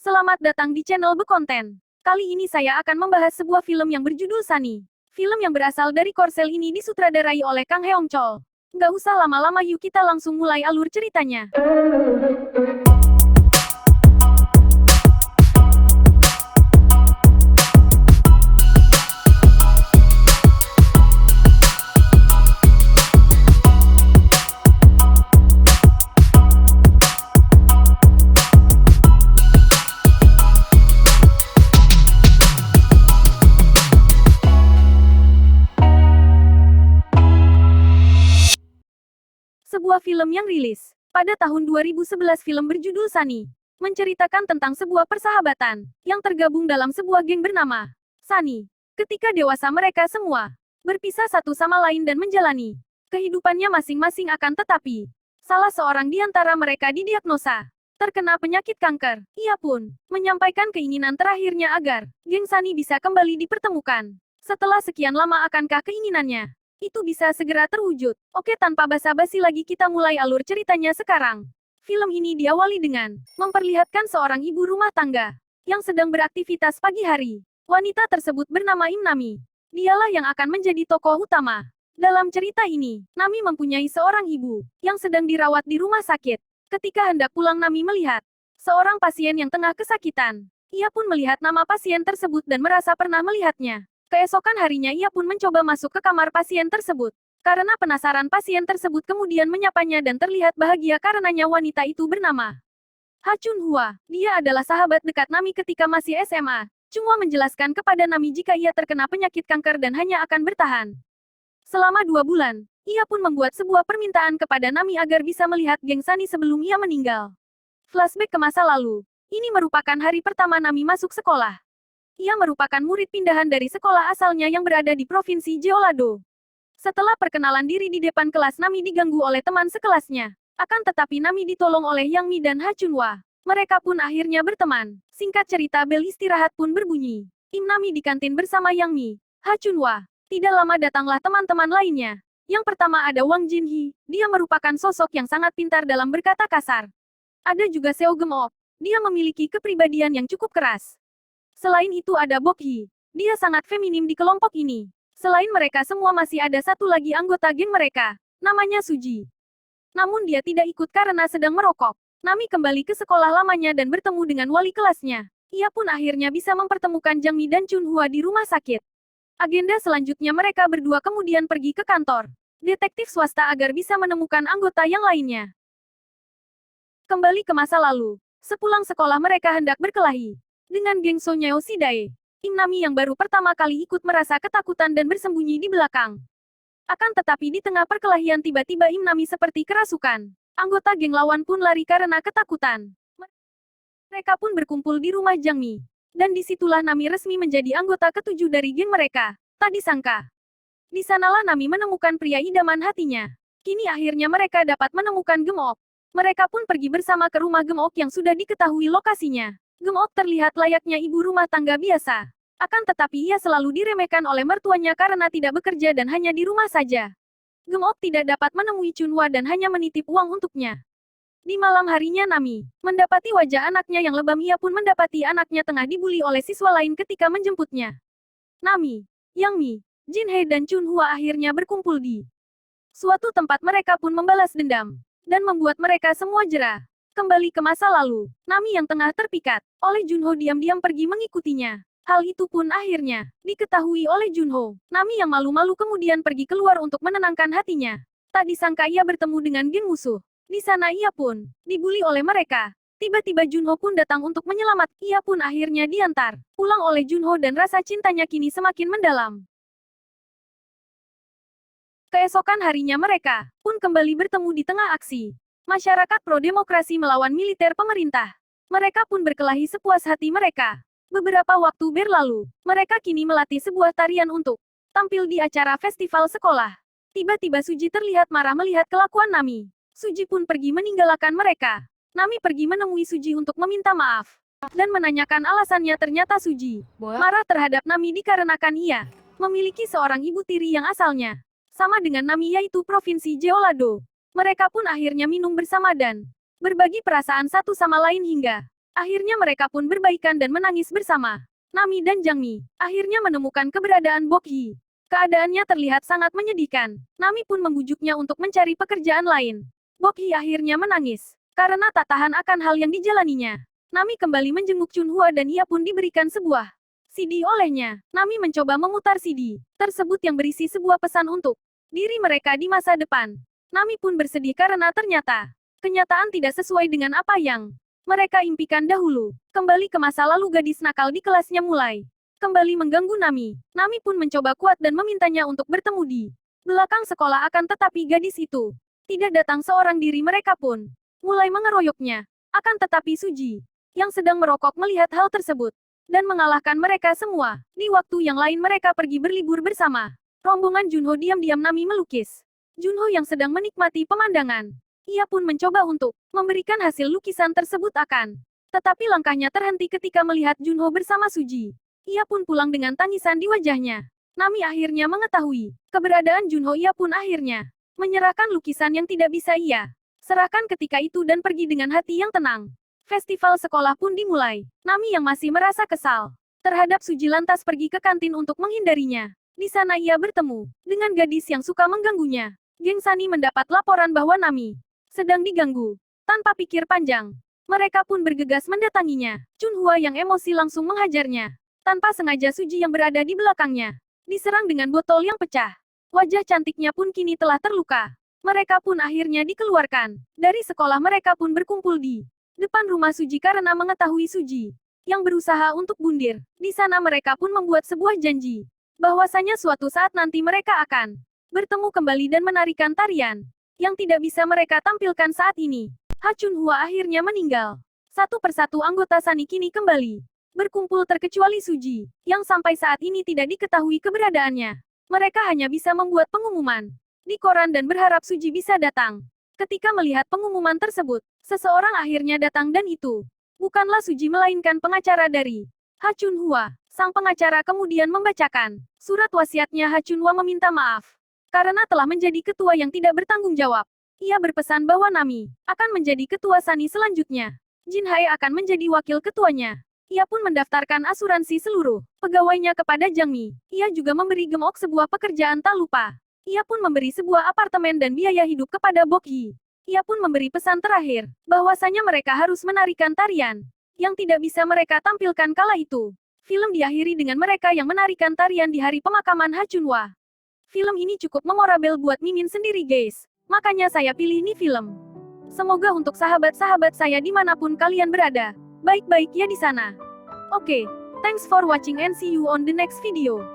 Selamat datang di channel Bekonten. Kali ini saya akan membahas sebuah film yang berjudul Sunny. Film yang berasal dari Korsel ini disutradarai oleh Kang Heong Chol. Nggak usah lama-lama, yuk kita langsung mulai alur ceritanya. Sebuah film yang rilis pada tahun 2011, film berjudul Sunny menceritakan tentang sebuah persahabatan yang tergabung dalam sebuah geng bernama Sunny. Ketika dewasa, mereka semua berpisah satu sama lain dan menjalani kehidupannya masing-masing, akan tetapi salah seorang di antara mereka didiagnosa terkena penyakit kanker. Ia pun menyampaikan keinginan terakhirnya agar geng Sunny bisa kembali dipertemukan. Setelah sekian lama, akankah keinginannya itu bisa segera terwujud? Oke, tanpa basa-basi lagi kita mulai alur ceritanya sekarang. Film ini diawali dengan memperlihatkan seorang ibu rumah tangga yang sedang beraktivitas pagi hari. Wanita tersebut bernama Im Nami. Dialah yang akan menjadi tokoh utama. Dalam cerita ini, Nami mempunyai seorang ibu yang sedang dirawat di rumah sakit. Ketika hendak pulang, Nami melihat seorang pasien yang tengah kesakitan. Ia pun melihat nama pasien tersebut dan merasa pernah melihatnya. Keesokan harinya ia pun mencoba masuk ke kamar pasien tersebut. Karena penasaran, pasien tersebut kemudian menyapanya dan terlihat bahagia karenanya. Wanita itu bernama Ha Chun Hua. Dia adalah sahabat dekat Nami ketika masih SMA. Chunhua menjelaskan kepada Nami jika ia terkena penyakit kanker dan hanya akan bertahan selama 2 bulan. Ia pun membuat sebuah permintaan kepada Nami agar bisa melihat geng Sunny sebelum ia meninggal. Flashback ke masa lalu. Ini merupakan hari pertama Nami masuk sekolah. Ia merupakan murid pindahan dari sekolah asalnya yang berada di Provinsi Jeollado. Setelah perkenalan diri di depan kelas, Nami diganggu oleh teman sekelasnya. Akan tetapi Nami ditolong oleh Yang Mi dan Ha Chun Hua. Mereka pun akhirnya berteman. Singkat cerita, bel istirahat pun berbunyi. Im Nami di kantin bersama Yang Mi, Ha Chun Hua. Tidak lama datanglah teman-teman lainnya. Yang pertama ada Wang Jinhee. Dia merupakan sosok yang sangat pintar dalam berkata kasar. Ada juga Seo Gemok. Dia memiliki kepribadian yang cukup keras. Selain itu ada Bok Hee. Dia sangat feminim di kelompok ini. Selain mereka semua, masih ada satu lagi anggota geng mereka. Namanya Suji. Namun dia tidak ikut karena sedang merokok. Nami kembali ke sekolah lamanya dan bertemu dengan wali kelasnya. Ia pun akhirnya bisa mempertemukan Jang Mi dan Chun Hua di rumah sakit. Agenda selanjutnya, mereka berdua kemudian pergi ke kantor detektif swasta agar bisa menemukan anggota yang lainnya. Kembali ke masa lalu. Sepulang sekolah, mereka hendak berkelahi dengan geng Sonyeo Sidae. Im Nami yang baru pertama kali ikut merasa ketakutan dan bersembunyi di belakang. Akan tetapi di tengah perkelahian, tiba-tiba Im Nami seperti kerasukan. Anggota geng lawan pun lari karena ketakutan. Mereka pun berkumpul di rumah Jang Mi. Dan disitulah Nami resmi menjadi anggota ke-7 dari geng mereka. Tak disangka, di sanalah Nami menemukan pria idaman hatinya. Kini akhirnya mereka dapat menemukan Gemok. Mereka pun pergi bersama ke rumah Gemok yang sudah diketahui lokasinya. Gemok terlihat layaknya ibu rumah tangga biasa. Akan tetapi ia selalu diremehkan oleh mertuanya karena tidak bekerja dan hanya di rumah saja. Gemok tidak dapat menemui Chun Hua dan hanya menitip uang untuknya. Di malam harinya, Nami mendapati wajah anaknya yang lebam. Ia pun mendapati anaknya tengah dibuli oleh siswa lain ketika menjemputnya. Nami, Yang Mi, Jinhee dan Chun Hua akhirnya berkumpul di suatu tempat. Mereka pun membalas dendam dan membuat mereka semua jera. Kembali ke masa lalu, Nami yang tengah terpikat oleh Junho diam-diam pergi mengikutinya. Hal itu pun akhirnya diketahui oleh Junho. Nami yang malu-malu kemudian pergi keluar untuk menenangkan hatinya. Tak disangka ia bertemu dengan geng musuh. Di sana ia pun dibuli oleh mereka. Tiba-tiba Junho pun datang untuk menyelamat. Ia pun akhirnya diantar pulang oleh Junho dan rasa cintanya kini semakin mendalam. Keesokan harinya mereka pun kembali bertemu di tengah aksi masyarakat pro-demokrasi melawan militer pemerintah. Mereka pun berkelahi sepuas hati mereka. Beberapa waktu berlalu, mereka kini melatih sebuah tarian untuk tampil di acara festival sekolah. Tiba-tiba Suji terlihat marah melihat kelakuan Nami. Suji pun pergi meninggalkan mereka. Nami pergi menemui Suji untuk meminta maaf dan menanyakan alasannya. Ternyata Suji marah terhadap Nami dikarenakan ia memiliki seorang ibu tiri yang asalnya sama dengan Nami, yaitu Provinsi Jeollado. Mereka pun akhirnya minum bersama dan berbagi perasaan satu sama lain hingga Akhirnya mereka pun berbaikan dan menangis bersama. Nami dan Jiang Mi akhirnya menemukan keberadaan Bok Hee. Keadaannya terlihat sangat menyedihkan. Nami pun membujuknya untuk mencari pekerjaan lain. Bok Hee akhirnya menangis karena tak tahan akan hal yang dijalaninya. Nami kembali menjenguk Chunhua dan ia pun diberikan sebuah CD olehnya. Nami mencoba memutar CD tersebut yang berisi sebuah pesan untuk diri mereka di masa depan. Nami pun bersedih karena ternyata kenyataan tidak sesuai dengan apa yang mereka impikan dahulu. Kembali ke masa lalu, gadis nakal di kelasnya mulai kembali mengganggu Nami. Nami pun mencoba kuat dan memintanya untuk bertemu di belakang sekolah, akan tetapi gadis itu tidak datang seorang diri. Mereka pun mulai mengeroyoknya. Akan tetapi Suji yang sedang merokok melihat hal tersebut dan mengalahkan mereka semua. Di waktu yang lain mereka pergi berlibur bersama. Rombongan Junho diam-diam Nami melukis. Junho yang sedang menikmati pemandangan. Ia pun mencoba untuk memberikan hasil lukisan tersebut akan. Tetapi langkahnya terhenti ketika melihat Junho bersama Suji. Ia pun pulang dengan tangisan di wajahnya. Nami akhirnya mengetahui keberadaan Junho. Ia pun akhirnya menyerahkan lukisan yang tidak bisa ia serahkan ketika itu dan pergi dengan hati yang tenang. Festival sekolah pun dimulai. Nami yang masih merasa kesal terhadap Suji lantas pergi ke kantin untuk menghindarinya. Di sana ia bertemu dengan gadis yang suka mengganggunya. Geng Sani mendapat laporan bahwa Nami sedang diganggu. Tanpa pikir panjang, mereka pun bergegas mendatanginya. Chunhua yang emosi langsung menghajarnya. Tanpa sengaja Suji yang berada di belakangnya diserang dengan botol yang pecah. Wajah cantiknya pun kini telah terluka. Mereka pun akhirnya dikeluarkan dari sekolah. Mereka pun berkumpul di depan rumah Suji karena mengetahui Suji yang berusaha untuk bundir. Di sana mereka pun membuat sebuah janji bahwasanya suatu saat nanti mereka akan bertemu kembali dan menarikan tarian yang tidak bisa mereka tampilkan saat ini. Ha Chunhua akhirnya meninggal. Satu persatu anggota Sani kini kembali berkumpul terkecuali Suji, yang sampai saat ini tidak diketahui keberadaannya. Mereka hanya bisa membuat pengumuman di koran dan berharap Suji bisa datang. Ketika melihat pengumuman tersebut, seseorang akhirnya datang dan itu bukanlah Suji melainkan pengacara dari Ha Chunhua. Sang pengacara kemudian membacakan surat wasiatnya. Ha Chunhua meminta maaf karena telah menjadi ketua yang tidak bertanggung jawab. Ia berpesan bahwa Nami akan menjadi ketua Sani selanjutnya. Jin Hae akan menjadi wakil ketuanya. Ia pun mendaftarkan asuransi seluruh pegawainya kepada Jiang Mi. Ia juga memberi Gemok sebuah pekerjaan tak lupa. Ia pun memberi sebuah apartemen dan biaya hidup kepada Bok Hee. Ia pun memberi pesan terakhir bahwasanya mereka harus menarikan tarian yang tidak bisa mereka tampilkan kala itu. Film diakhiri dengan mereka yang menarikan tarian di hari pemakaman Ha Chunhua. Film ini cukup memorable buat Mimin sendiri guys. Makanya saya pilih nih film. Semoga untuk sahabat-sahabat saya dimanapun kalian berada, baik-baik ya di sana. Oke, thanks for watching and see you on the next video.